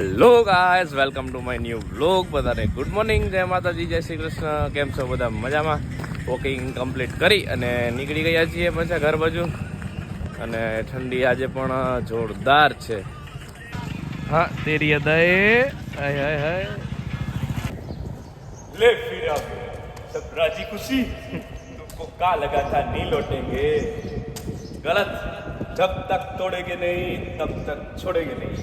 Hello guys, welcome to my new vlog. બધાને good morning, જય માતાજી, જય શ્રી કૃષ્ણ. કેમ છો બધા? મજામાં? વોકિંગ કમ્પ્લીટ કરી અને નીકળી ગયા છીએ પાછા ઘર બાજુ. અને ઠંડી આજે પણ જોરદાર છે. હા, તેરી અદાએ હાય હાય હાય લે ફિર આ સબ રાજી ખુશી तुमको का लगा था नहीं लौटेंगे गलत जब तक तोड़ेंगे नहीं तब तक छोड़ेंगे नहीं.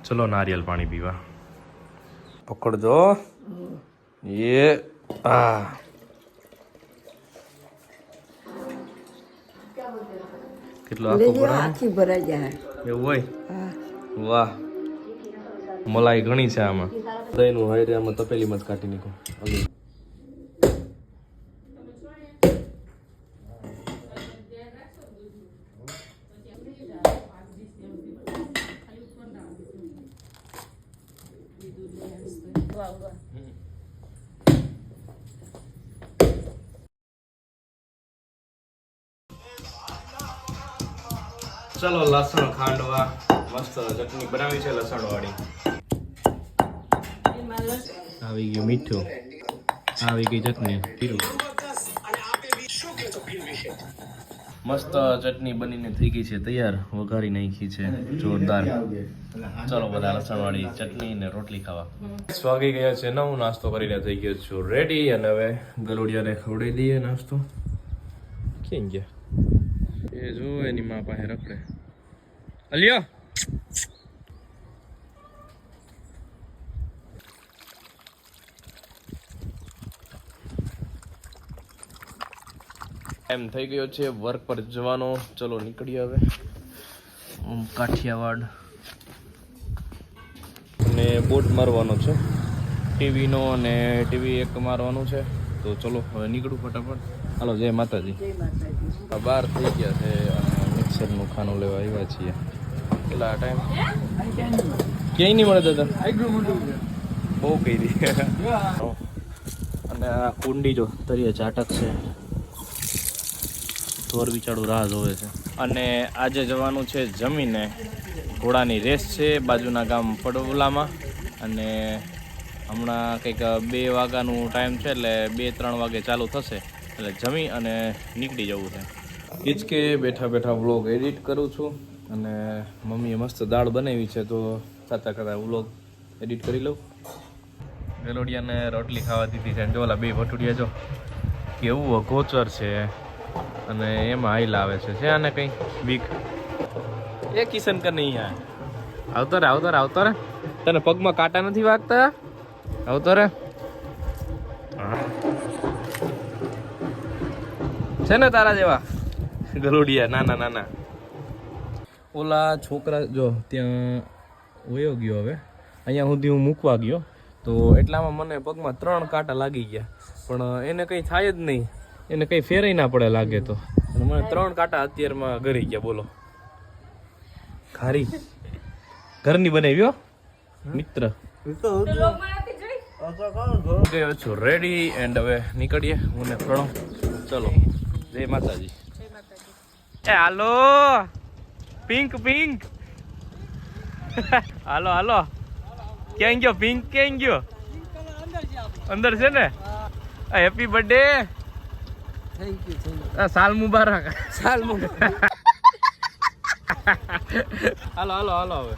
चलो नारियल पानी पीवा. पकड़ो ये કેટલો આખી ભરાઈ જાય એવું હોય. વાહ, મલાઈ ઘણી છે આમાં. દહીંનું હાયરે આમાં તપેલીમાં જ કાઢી નાખો. ચલો લસણ ખાંડવા મસ્ત ચટણી બનાવી છે લસણ વાળી. આવી ગયું મીઠું, આવી ગઈ ચટણી, મસ્ત ચટણી બનીને થઈ ગઈ છે તૈયાર. વઘારી નાખી છે જોરદાર. ચલો બધા લસણ વાળી ચટણી ને રોટલી ખાવા. વાગી ગયા છે 9. નાસ્તો કરીને થઈ ગયો છું રેડી. અને હવે ગલુડિયાને ખવડાવી દઈએ નાસ્તો. ક્યાં ગયા એ જો, એની માં પાસે રખડે. અલિયા એમ થઈ ગયો છે વર્ક પર જવાનો. ચલો નીકળીએ હવે કાઠિયાવાડ. અને બોટ મારવાનો છે ટીવીનો, અને ટીવી એક મારવાનું છે. તો ચલો હવે નીકળું ફટાફટ. હાલો, જય માતાજી. બહાર થઈ ગયા છે અને મિક્સરનું ખાનું લેવા આવ્યા છીએ. કેટલા ટાઈમ ક્યાંય નહીં મળે દાદા, બહુ કરી. અને આ કુંડી જો તરીએ ચાટક છે. ઢોર બિચારું રાહ જોવે છે. અને આજે જવાનું છે જમીને. ઘોડાની રેસ છે બાજુના ગામ પડવલામાં. અને હમણાં કંઈક 2 વાગ્યાનું ટાઈમ છે, એટલે 2-3 વાગે ચાલુ થશે. એટલે જમી અને નીકળી જવું છે. હિચકે બેઠા બેઠા વ્લોગ એડિટ કરું છું. અને મમ્મીએ મસ્ત દાળ બનાવી છે, તો ખાતા ખાતા વ્લોગ એડિટ કરી લઉં. ગલોડિયાને રોટલી ખાવા દીધી છે. જો ઓલા 2 ભટુડિયા જો કેવું અગોચર છે. અને એમાં હાઈલ આવે છે આને કંઈ બીક. એ કિશન કર નહીં યાર. આવતો રે આવતો રે આવતો રે. તને પગમાં કાંટા નથી વાગતા? આવતો રે. છે ને તારા જેવા ગલોડિયા નાના નાના. ઓલા છોકરા જો ત્યાં વયો ગયો. હવે અહીંયા સુધી હું મૂકવા ગયો તો એટલામાં મને પગમાં 3 કાંટા લાગી ગયા. પણ એને કંઈ થાય જ નહીં, એને કંઈ ફેરાઈ ના પડે લાગે તો. અને મને 3 કાંટા અત્યારમાં ગરી ગયા. બોલો, ખારી ઘરની બનાવ્યો મિત્ર. ગયો છું રેડી એન્ડ હવે નીકળીએ હું ને પ્રણવ. ચલો, જય માતાજી. એ હાલો પિંક પિંક. હાલો હાલો. ક્યાં ગયો પિંક? ક્યાં ગયો? અંદર છે ને. Happy birthday. સાલ મુબારક. સાલ મુબારક. હાલો હાલો હાલો. હવે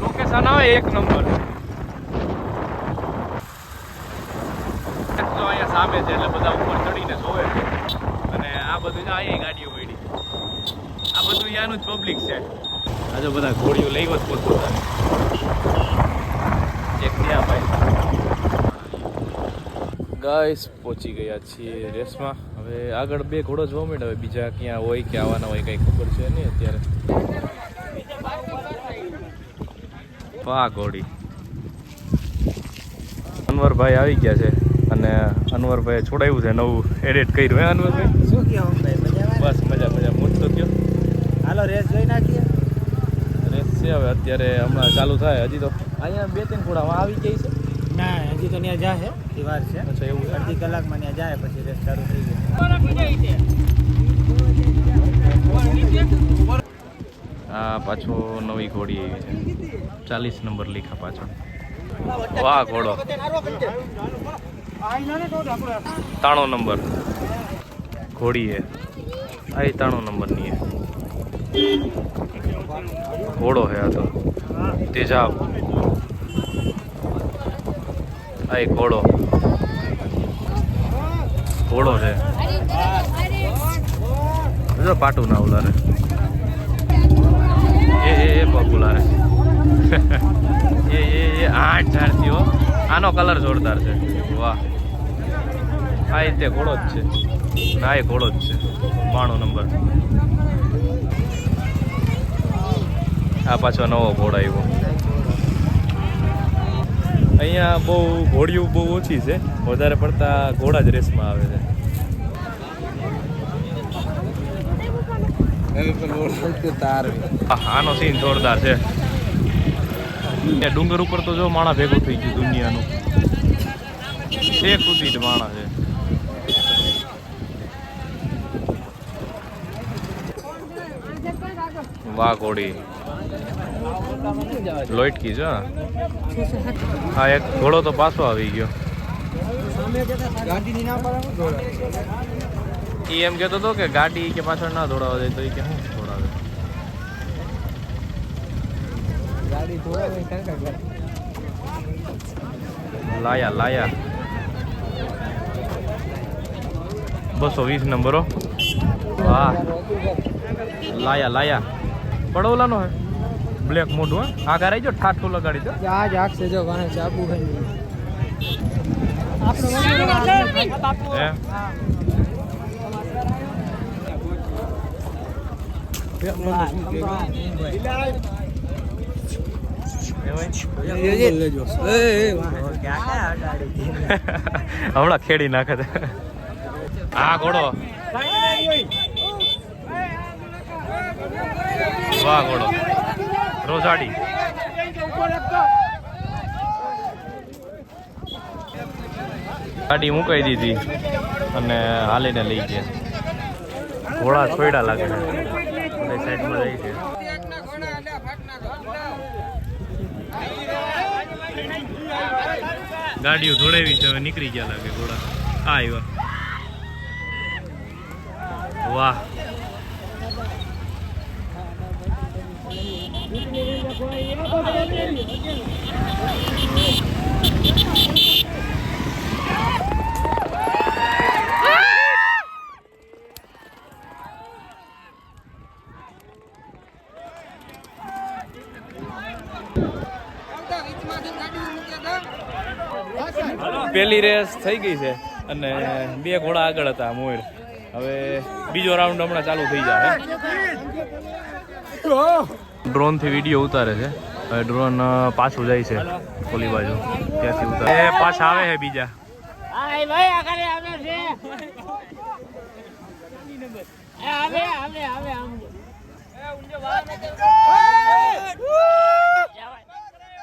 લોકેશન આવે 1 નંબર. તો અહીંયા સામે છે એટલે બધા ઉપર ચડીને જોવે છે. અને આ બધું અહીંયા ગાડીઓ પડી. આ બધું અહીંયાનું જ પબ્લિક છે. આ જો બધા ઘોડીઓ લઈ વત પોતાની. એક ત્યાં ભાઈ ગાઈસ પહોંચી ગયા છીએ રેસમાં. હવે આગળ 2 ઘોડો જોવા મળે. હવે બીજા ક્યાં હોય કે આવવાના હોય કંઈ ખબર છે નહીં અત્યારે. વાહ ઘોડી. અનવરભાઈ આવી ગયા છે અને અનવરભાઈ છોડાવ્યું છે, નવું એડિટ કર્યું. હે અનવરભાઈ, શું કહો? બસ મજા મજા. મોજ તો કયો. હાલો રેસ જોઈ નાખીએ. રેસ છે હવે અત્યારે હમણાં ચાલુ થાય. હજી તો અહીંયા 2-3 ઘોડામાં આવી જાય છે. ના, હજી તો ત્યાં જાય છે, વાર છે. અચ્છા, એવું 1/2 કલાકમાં ત્યાં જાય પછી રેસ ચાલુ થઈ ગઈ. આ પાછો નવી ઘોડી આવી છે 40 નંબર લીખા પાછળ. વાહ ઘોડો 93 નંબર ઘોડી હે. આ 93 નંબરની હે ઘોડો હે. આ તો તેજાબ. આ ઘોડો ઘોડો છે. જો પાટું ના ઉલારે એ પગ ઉલારે એ 8 ઝાડથી હો. આનો કલર જોરદાર છે. વાહ આ તે ઘોડો જ છે. ના એ ઘોડો જ છે 92 નંબર. આ પાછો નવો ઘોડો આવ્યો. અહીંયા બહુ ઘોડીઓ બહુ ઓછી છે. વધારે પડતા ઘોડા જ રેસમાં આવે છે. આનો સીન જોરદાર છે. ડુંગર ઉપર તો જો માણા ભેગું થઈ ગયું દુનિયાનું. એક સુધી જ માણા છે. વાહ ઘોડી લોટકી છે. હા એક ઘોડો તો પાછો આવી ગયો. એ એમ કહેતો હતો કે ગાડી કે પાછળ ના દોડાવા દે તો એ કે શું દોડાવે. લાયા 220 નંબરો. વાહ લાયા પડોલાનો હે બ્લેક મોઢું. હા આગળ આવી જો ઠાઠું લગાડી દો. હમણાં ખેડી નાખે છે. હા ઘોડો વાહ ઘોડો રોઝાડી. ગાડી મુકાઈ દીધી અને હાલીને લઈ ગયા. ઘોડા છોડ્યા લાગે છે. સાઈડમાં લઈ છે. ગાડીઓ દોડાવી છે. હવે નીકળી ગયા લાગે ઘોડા. હા આવ્યા. વાહ પહેલી રેસ થઈ ગઈ છે અને 2 ઘોડા આગળ હતા મોર. હવે બીજો રાઉન્ડ હમણાં ચાલુ થઈ જાય. ડ્રોન થી વિડીયો ઉતારે છે. હવે ડ્રોન પાછું જાય છે ઓલી બાજુ. ત્યાંથી ઉતારે પાછા આવે છે બીજા.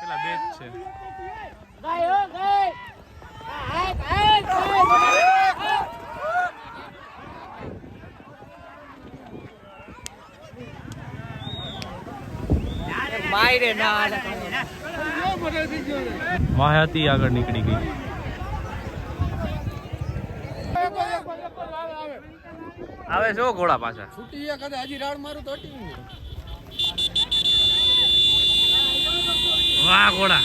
પેલા 2 જ છે. માયાતી આગળ નીકળી ગઈ. આવે છો ઘોડા પાછા. વાહ ઘોડા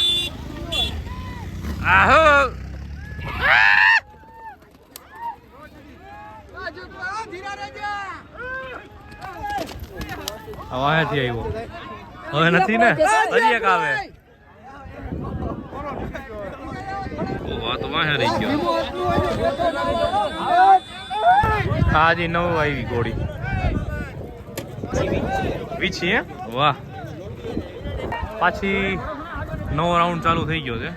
આહો. અહીંયાથી આવ્યો. હવે નથી ને હજી એક આવે. તો વાહે રહી ગયો. હાજી નવું આવી ઘોડી વીછી. હે વાહ પાછી નવો રાઉન્ડ ચાલુ થઈ ગયો છે.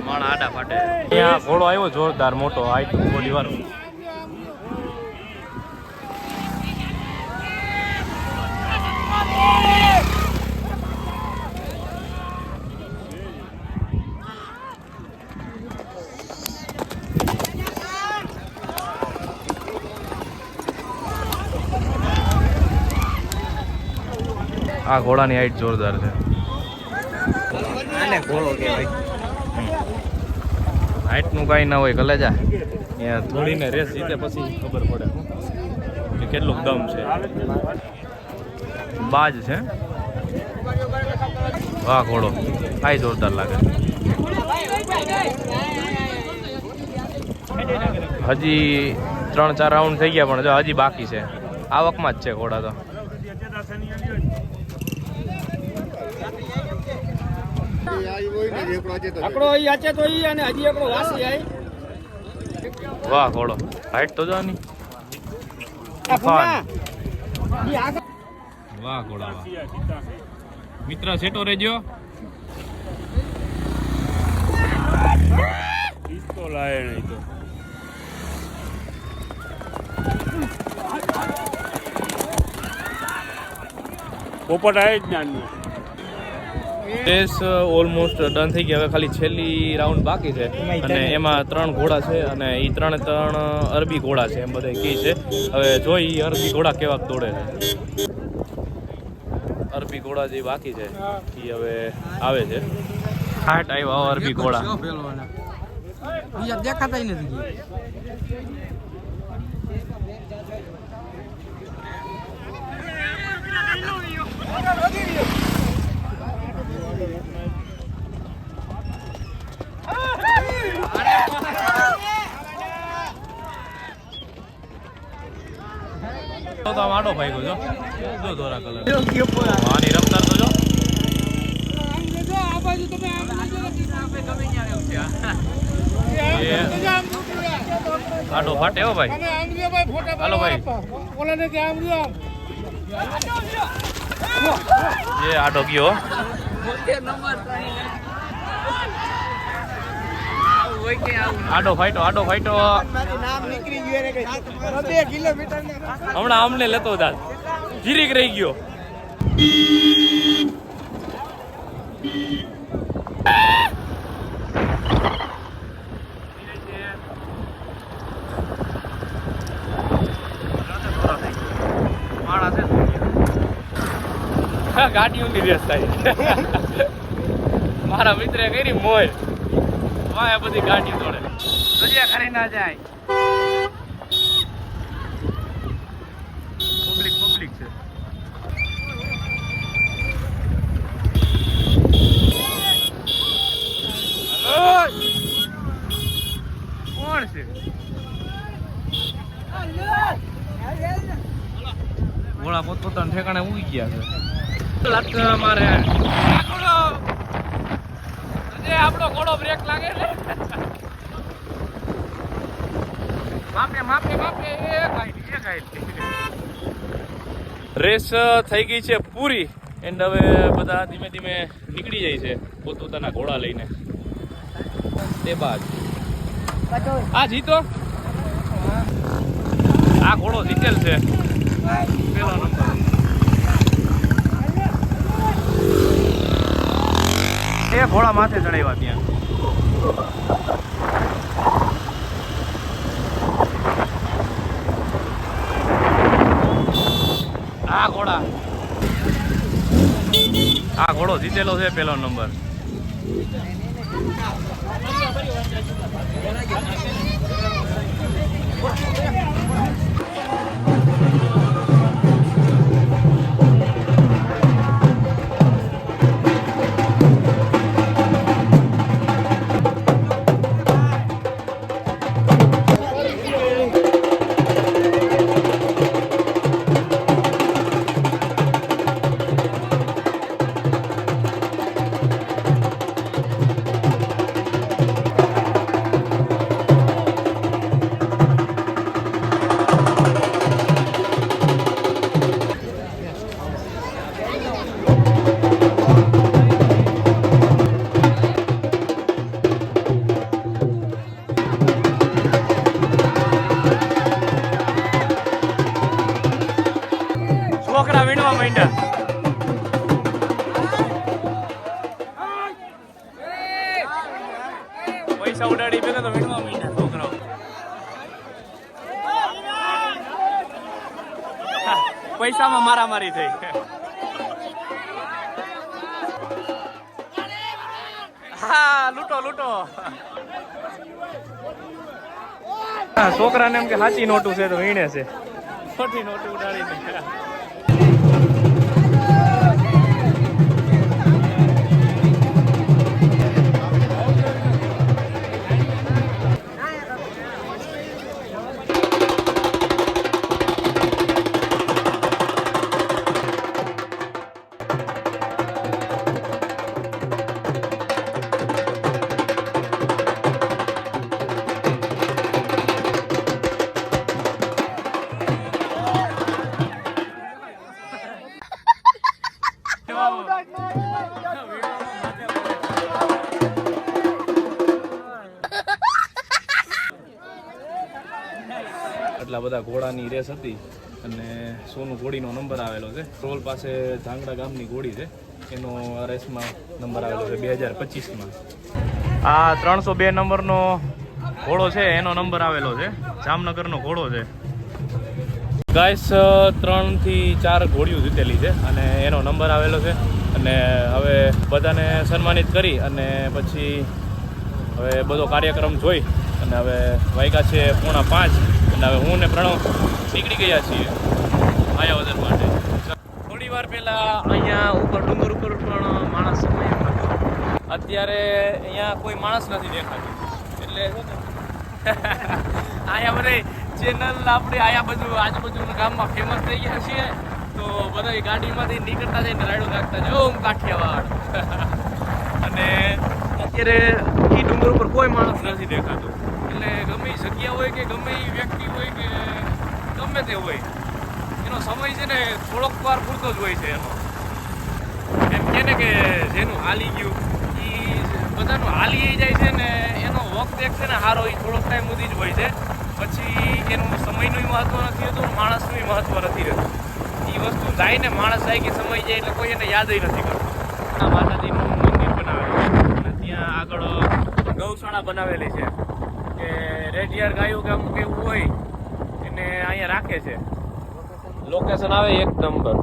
માણા આડા ફાટે. ત્યાં ઘોડો આવ્યો જોરદાર મોટો હાઈટ બોડી વાળો. આ ઘોડાની હાઈટ જોરદાર છે. આને ઘોડો કહેવાય. હાઈટનું કાંઈ ના હોય કલેજા, અહીંયા થોડીને રેસ જીતે પછી ખબર પડે કે કેટલું દમ છે. બાજ છે. વાહ ઘોડો, કાંઈ જોરદાર લાગે. હજી 3-4 રાઉન્ડ થઈ ગયા પણ જો હજી બાકી છે. આવકમાં જ છે ઘોડા તો. વાહ ઘોડો, હાઈટ તો જો આની. વાહ ઘોડા વાહ. મિત્ર સેટો રેજો. પોપટ આવે જ ને. રેસ ઓલમોસ્ટ ડન થઈ ગઈ. હવે ખાલી છેલ્લી રાઉન્ડ બાકી છે અને એમાં 3 ઘોડા છે અને એ 3 અરબી ઘોડા છે એમ બધા કહે છે. હવે જોઈ અરબી ઘોડા કેવા દોડે છે. અરબી ઘોડા જે બાકી છે એ હવે આવે છે. હાટ આવ્યા અરબી ઘોડા. દેખાતા નથી. તો આમ આડો ભાઈ ગયો જો ધોરા કલર. આની રફતાર તો જો. આડો ફાટે હો ભાઈ. હાલો ભાઈ. જે આડો ગયો. આડો ફાઈટો હમણાં અમને લેતો દાદ જીરીક રહી ગયો. ગાડીઓની રેસ થાય. મારા મિત્રે કરી મોય વાય બધી ગાડી દોડે. રજિયા કરી ના જાય. પબ્લિક છે. કોણ છે? ઘોડા પોતપોતાના ઠેકાણે ઉઈ ગયા છે. લાતના મારે આપણો ઘોડો બ્રેક લાગે છે. માપે રેસ થઈ ગઈ છે પૂરી એન્ડ હવે બધા ધીમે ધીમે નીકળી જાય છે પોતપોતાના ઘોડા લઈને. તે બાદ આ જીતો, આ ઘોડો જીતેલ છે પેલો નંબર. એ ઘોડા માથે ચડાવ્યા ત્યાં. આ ઘોડો જીતેલો છે પેલો નંબર. છોકરા વીણવા માંડ્યા. પૈસા ઉડાડી ભેગા તો વીણવા માંડ્યા છોકરાઓ. પૈસામાં મારામારી થઈ. હા લૂંટો લૂંટો. છોકરાને એમ કે સાચી નોટું છે તો વીણે છે, ખોટી નોટું ઉડાડીને. એટલા બધા ઘોડાની રેસ હતી અને સોનું ઘોડીનો નંબર આવેલો છે. રોલ પાસે ધાંગડા ગામની ઘોડી છે, એનો આ રેસમાં નંબર આવેલો છે 2025માં. આ 302 નંબરનો ઘોડો છે, એનો નંબર આવેલો છે, જામનગરનો ઘોડો છે. ગાઈસ 3 થી 4 ઘોડીઓ જીતેલી છે અને એનો નંબર આવેલો છે. અને હવે બધાને સન્માનિત કરી અને પછી હવે બધો કાર્યક્રમ જોઈ અને હવે વાગ્યા છે 4:45 અને હવે હું ને પ્રણવ નીકળી ગયા છીએ માયાવદર માટે. થોડી વાર પહેલા અહીંયા ઉપર ડુંગર ઉપર પણ માણસ સમય હતો, અત્યારે અહીંયા કોઈ માણસ નથી દેખાતું. એટલે છે ને અહીંયા બધે ચેનલ આપણે અહીંયા બધું આજુબાજુના ગામમાં ફેમસ થઈ ગયા છીએ તો બધા ગાડીમાંથી નીકળતા જઈને રાયડો નાખતા જાય ઓમ કાઠિયાવાડ. અને અત્યારે એ ડુંગર ઉપર કોઈ માણસ નથી દેખાતું. એટલે ગમે એ જગ્યા હોય કે ગમે એ વ્યક્તિ હોય કે ગમે તે હોય, એનો સમય છે ને થોડોક વાર પૂરતો જ હોય છે. એનો એમ કે ને કે જેનું હાલી ગયું એ બધાનું હાલી જાય છે ને એનો વખત એક છે ને સારો એ થોડોક ટાઈમ સુધી જ હોય છે. પછી એનું સમયનું મહત્વ નથી રહેતું, માણસનું મહત્વ નથી રહેતું. એ વસ્તુ જાય ને માણસ જાય કે સમય જાય એટલે કોઈ એને યાદ નથી કરતું. આ માતાજીનું મંદિર બનાવેલું અને ત્યાં આગળ ગૌશાળા બનાવેલી છે કે રેડિયર ગાયો કે અમુક એવું હોય એને અહીંયા રાખે છે. લોકેશન આવે 1 નંબર,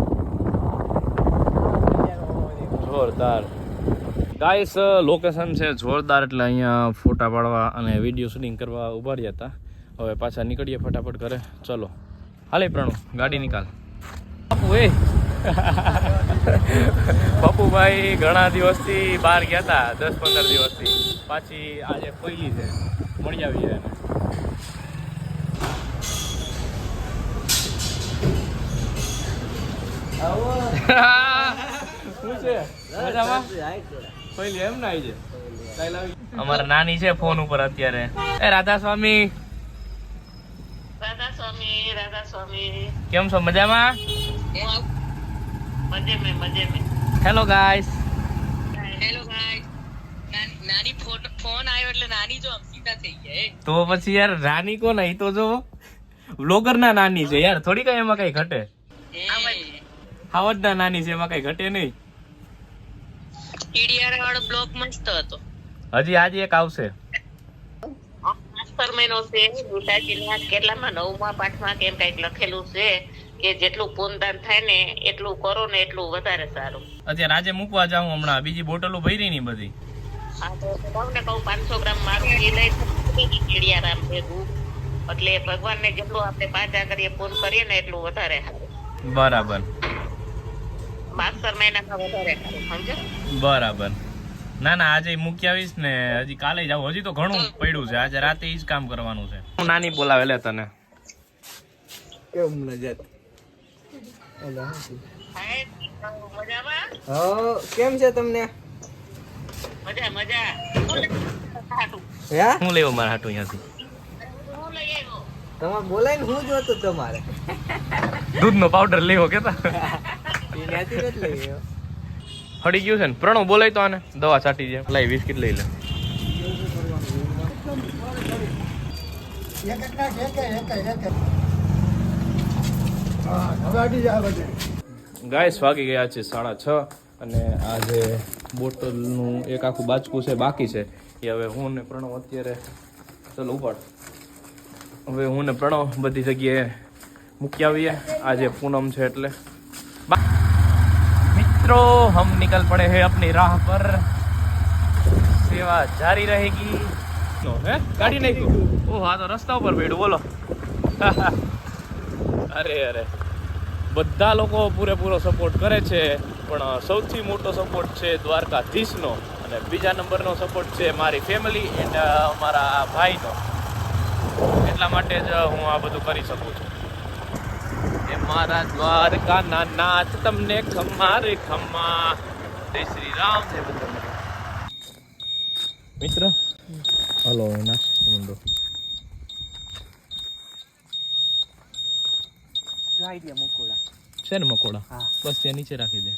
જોરદાર. ગાઈસ લોકેશન છે જોરદાર, એટલે અહીંયા ફોટા પાડવા અને વિડીયો શૂટિંગ કરવા ઉભા રહ્યા હતા. હવે પાછા નીકળીએ ફટાફટ ઘરે. ચલો હાલે પ્રણવ, ગાડી નિકાલ. બાપુ બાપુભાઈ ઘણા દિવસથી બહાર ગયા હતા, 10-15 દિવસથી. પાછી આજે પહેલી છે, મળી આવીએ. શું છે મજામાં? પહેલી એમ ના આવી છે. અમારા નાની છે ફોન ઉપર અત્યારે. એ રાધા સ્વામી, રાધા સ્વામી કેમ છો? મજામાં? મજે મે હેલો ગાઈસ. નાની ફોન આવ્યો એટલે નાની જો સીધા થઈ ગયા. તો પછી યાર રાની કોણ? એ તો જો વ્લોગર ના નાની છે યાર, થોડી કઈ એમાં કઈ ઘટે. હાવજ ના નાની છે, એમાં કઈ ઘટે નહીં. ઈડિયાર વાળો બ્લોગ મસ્ત હતો. હજી આજે એક આવશે. માસ્ટર મહિનો છે જિલ્લા કેટલામાં 9માં 5માં કેમ કઈક લખેલું છે કે જેટલું પૂનદાન થાય ને એટલું કરો ને એટલું વધારે સારું. અત્યારે આજે મૂકવા જાઉં હમણાં, બીજી બોટલો ભરી ની બધી. હા તો તમને કહું 500 ગ્રામ મારું ઘી લઈ ઈડિયારામ ભેગું, એટલે ભગવાનને જેટલું આપણે પાછા કરીએ પૂન કરીએ ને એટલું વધારે સારું. બરાબર. માસ્ટર મહિનામાં વધારે સારું, સમજો? બરાબર. ના ના આજે મૂકી આવીશ ને, હજી કાલે જાવ. હજી તો ઘણું પડ્યું છે, આજે રાતે ઈ જ કામ કરવાનું છે. હું નાની બોલાવે લે તને. કેમ નજર? મજામાં? હા, કેમ છે તમને? મજા. હે? હું લેવો મારા હાટુ અહીંયાથી? હું લઈ આવ્યો. તમારે બોલાય ને હું જોતું તમારે દૂધનો પાવડર લેવો કેતા ત્યાંથી નથી લઈ ગયો. હડી ગયું છે ને. પ્રણવ બોલાય તો આને દવા છાટી જાય. લાઈ બિસ્કિટ લઈ લે. ગાઈસ વાગી ગયા છે 6:30 અને આ જે બોટલનું એક આખું બાચકું છે બાકી છે એ હવે હું ને પ્રણવ અત્યારે ચલો ઉપાડ. હવે હું ને પ્રણવ બધી જગ્યાએ મૂકી આવીએ. આજે પૂનમ છે એટલે. मित्रों हम निकल पड़े हैं अपनी राह पर. सेवा जारी रहेगी नो है गाड़ी नहीं ओ हाँ तो रस्ता ઉપર બેઠું બોલો અરે બધા લોકો પૂરેપૂરો સપોર્ટ કરે છે પણ સૌથી મોટો સપોર્ટ છે દ્વારકાધીશનો અને બીજા નંબરનો સપોર્ટ છે મારી ફેમિલી એન્ડ મારા ભાઈનો એટલા માટે જ હું આ બધું કરી શકું છું એ મારા દ્વારકાના નાથ તમને ખમ્મા રે ખમ્મા જય શ્રી રામ જય બજરંગ મિત્ર હલો નાસ્તો મંડો આઈડિયા મોકોડા છે ને મકોડા હા. બસ ત્યાં નીચે રાખી દે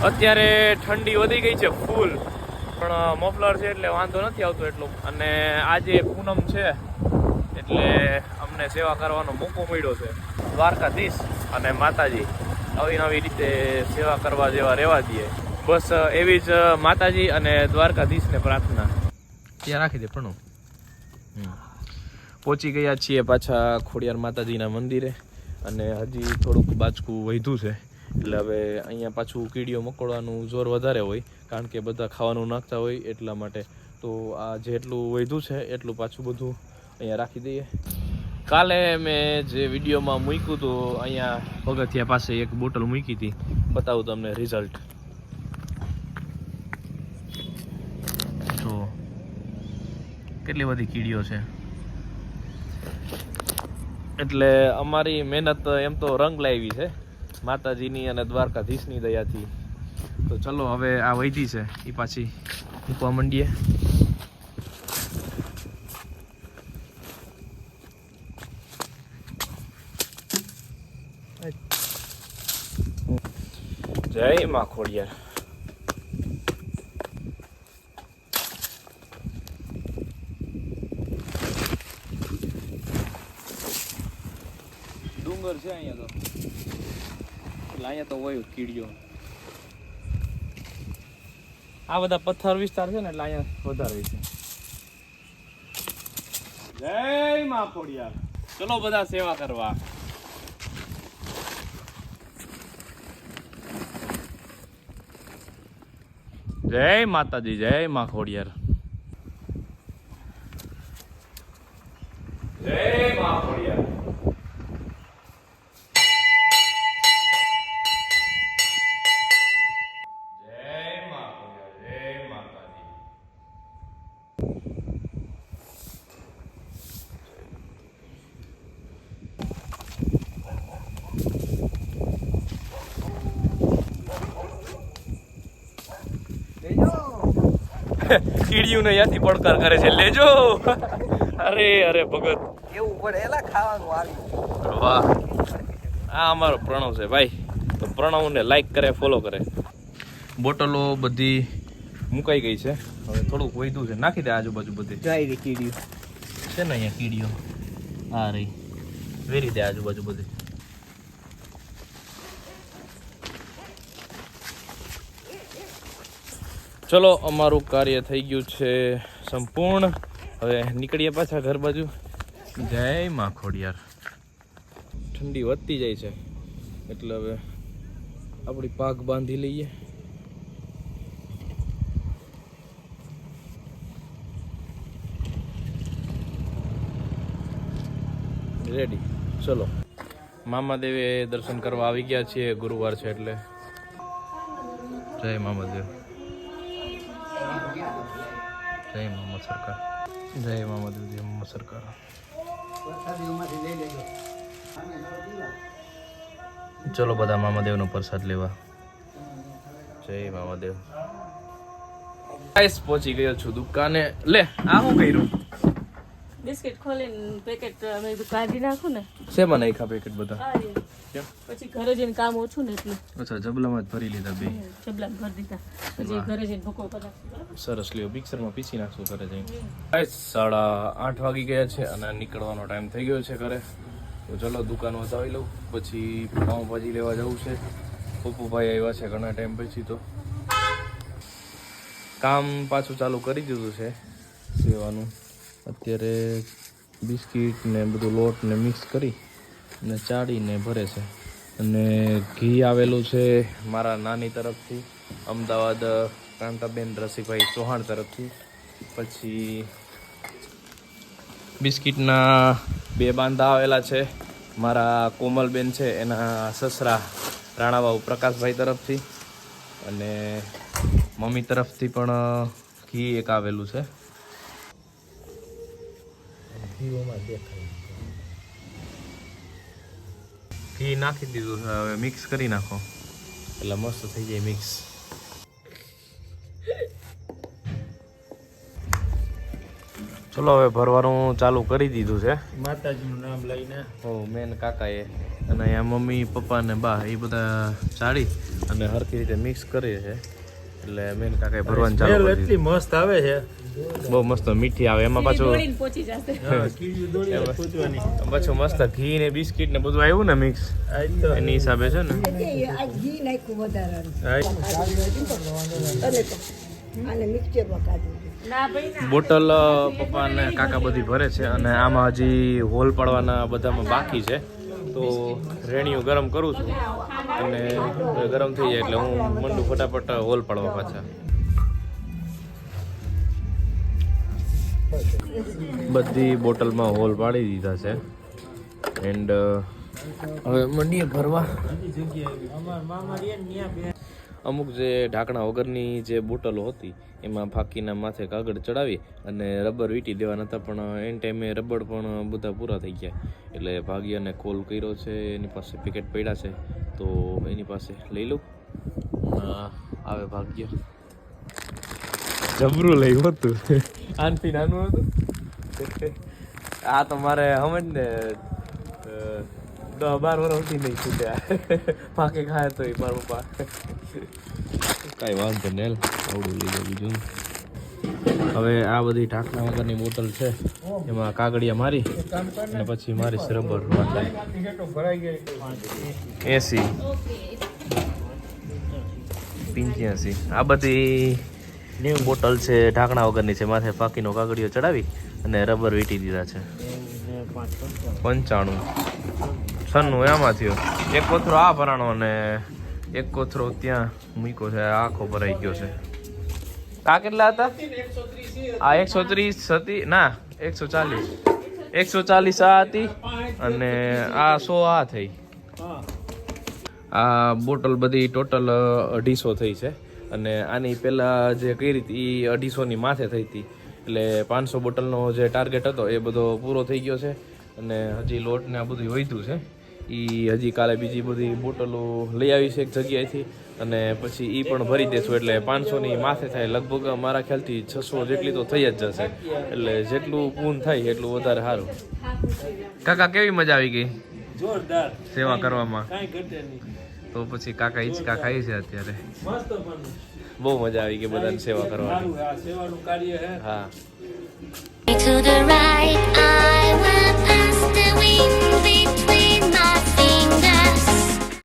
અત્યારે ઠંડી વધી ગઈ છે ફૂલ પણ મફલર છે એટલે વાંધો નથી આવતો એટલો અને આજે પૂનમ છે એટલે અમને સેવા કરવાનો મોકો મળ્યો છે દ્વારકાધીશ અને માતાજી નવી નવી રીતે સેવા કરવા જેવા રહેવા દઈએ બસ એવી જ માતાજી અને દ્વારકાધીશને પ્રાર્થના ત્યાં રાખી દે પણ પહોંચી ગયા છીએ પાછા ખોડિયાર માતાજીના મંદિરે અને હજી થોડુંક બાચકું વધ્યું છે એટલે હવે અહીંયા પાછું કીડીઓ મકોડવાનું જોર વધારે હોય કારણ કે બધા ખાવાનું નાખતા હોય એટલા માટે તો આ જેટલું વધ્યું છે એટલું પાછું બધું અહીંયા રાખી દઈએ કાલે મેં જે વિડીયોમાં મૂક્યું હતું અહીંયા પગથિયા પાસે એક બોટલ મૂકી હતી બતાવું તમને રિઝલ્ટ તો કેટલી બધી કીડીઓ છે એટલે અમારી મહેનત એમ તો રંગ લાવી છે માતાજીની અને દ્વારકાધીશની દયાથી તો ચલો હવે આ વૈધી છે એ પાછી મૂકવા માંડીએ જય માં ખોડિયાર ડુંગર છે અહીંયા તો અહીંયા તો હોય કીડીઓ આ બધા પથ્થર વિસ્તાર છે ને એટલે અહીંયા વધારે છે જય માં ખોડિયાર ચલો બધા સેવા કરવા જય માતાજી જય માં ખોડિયાર જય માં ખોડિયાર કીડીયું ને ત્યાંથી પડકાર કરે છે લેજો અરે ભગત એવું પડે એલા ખાવાનું આવી વાહ આ અમારો પ્રણવ છે ભાઈ તો પ્રણવને લાઈક કરે ફોલો કરે બોટલો બધી મુકાઈ ગઈ છે હવે થોડુંક વધ્યું છે નાખી દે આજુબાજુ બધી જાય રે કીડીઓ છે ને અહીંયા કીડીઓ હા રહી વેરી દે આજુબાજુ બધી ચલો અમારું કાર્ય થઈ ગયું છે સંપૂર્ણ હવે નીકળીએ પાછા ઘર બાજુ જય માં ખોડિયાર ઠંડી વધતી જાય છે એટલે હવે આપણી પાક બાંધી લઈએ રેડી ચલો મામાદેવે દર્શન કરવા આવી ગયા છીએ ગુરુવાર છે એટલે જય મામાદેવ જય મામા સરકાર જય મામાદેવ જય મામા સરકાર ચલો બધા મામાદેવનો પ્રસાદ લેવા જય મામાદેવ ગાઈસ પહોંચી ગયો છું દુકાને લે આ શું કર્યું બિસ્કિટ ખોલીને પેકેટ મેં કાઢી નાખું ને શેમાં નાખ્યા પેકેટ બધા આ રહ્યું. કેમ પછી ઘરે જઈને કામ ઓછું ને એટલે અચ્છા જબલામાં જ ભરી લીધા બે ચબલાને ભરી દીધા પછી ઘરે જઈને ભૂકો કલાક સરસ લ્યો મિક્સરમાં પીસી નાખશું ઘરે જઈને ગાઈસ 8:30 વાગી ગયા છે અને નીકળવાનો ટાઈમ થઈ ગયો છે ઘરે તો ચલો દુકાન વસાવી લઉં પછી પાઉંભાજી લેવા જવું છે પપ્પુભાઈ આવ્યા છે ઘણા ટાઈમ પછી તો કામ પાછું ચાલુ કરી દીધું છે સેવાનું. અત્યારે બિસ્કિટ ને બધું લોટ ને મિક્સ કરી અને ચાળીને ભરે છે. અને ઘી આવેલું છે મારા નાની તરફથી, અમદાવાદ કાંતાબેન રસિકભાઈ ચૌહાણ તરફથી. પછી બિસ્કિટના 2 બાંધા આવેલા છે મારા કોમલબેન છે એના સસરા રાણાબાબુ પ્રકાશભાઈ તરફથી. અને મમ્મી તરફથી પણ ઘી એક આવેલું છે. ઘી નાખી દીધું છે, હવે મિક્સ કરી નાખો એટલે મસ્ત થઈ જાય મિક્સ. ચલો હવે ભરવાનું ચાલુ કરી દીધું છે માતાજીનું નામ લઈને. મેન કાકાએ. અને અહીંયા મમ્મી પપ્પા ને બા એ બધા ચાળી અને હરખી રીતે મિક્સ કરે છે. એટલે મેન કાકાએ ભરવાનું ચાલુ કરી એટલી દીધું. મસ્ત આવે છે. બહુ મસ્ત મીઠી આવે એમાં પાછું દોડીને પહોંચી જશે. પાછું મસ્ત ઘી ને બિસ્કિટ ને બધું આવ્યું ને મિક્સ એની હિસાબે છે ને. ના ભાઈ ના. બોટલ પપ્પા ને કાકા બધી ભરે છે અને આમાં હજી હોલ પાડવાના બધામાં બાકી છે. તો રેણીઓ ગરમ કરું છું અને ગરમ થઈ જાય એટલે હું મંડું ફટાફટ હોલ પાડવા પાછા. બધી બોટલમાં હોલ પાડી દીધા છે એન્ડ હવે મંડીએ ભરવા. અમુક જે ઢાંકણા વગરની જે બોટલો હતી એમાં ફાકીના માથે કાગળ ચડાવી અને રબર વીંટી દેવાના હતા, પણ એન ટાઈમે રબર પણ બધા પૂરા થઈ ગયા એટલે ભાગ્યાને કોલ કર્યો છે. એની પાસે પેકેટ પડ્યા છે તો એની પાસે લઈ લઉં. આવે ભાગ્ય જબરું લઈ હતું આનથી નાનું હતું. આ તો મારે સમજ ને 10-12 વર્ષ ઉઠી નહીં છૂટ્યા પાકે ખાય તો મારા પપ્પા. કાંઈ વાંધો નહીં, આવડું લઈ જાવ બીજું. હવે આ બધી ઢાંકણા વગરની બોટલ છે એમાં કાગળિયા મારી અને પછી મારી રબર 80 85 આ બધી બોટલ છે ઢાંકણા વગરની છે. માથે ફાકીનો કાગળિયો ચડાવી અને રબર વીંટી દીધા છે. 95 છન્નું એમાં થયો. એક કોથરો આ ભરાણો અને એક કોથરો ત્યાં મૂક્યો છે. આખો ભરાઈ ગયો છે. આ કેટલા હતા? આ 130 હતી ના 140 આ હતી અને આ 100 આ થઈ. આ બોટલ બધી ટોટલ 250 થઈ છે અને આની પહેલાં જે કરી હતી એ 250ની માથે થઈ હતી. એટલે 500 બોટલનો જે ટાર્ગેટ હતો એ બધો પૂરો થઈ ગયો છે અને હજી લોટ ને આ બધું વધ્યું છે. એ હજી કાલે બીજી બધી બોટલો લઈ આવી છે એક જગ્યાએથી અને પછી એ પણ ભરી દેશું એટલે 500ની માથે થાય. લગભગ મારા ખ્યાલથી 600 જેટલી તો થઈ જ જશે. એટલે જેટલું પૂન થાય એટલું વધારે સારું. કાકા કેવી મજા આવી ગઈ જોરદાર સેવા કરવામાં? કાંઈ ઘટે નહીં. તો પછી કાકા હિંચકા ખાઈ છે અત્યારે. મસ્ત પણ બહુ મજા આવી ગઈ બધાને સેવા કરવાની. સારું આ સેવાનું કાર્ય હે. હા. To the right, I will pass the wind between my fingers.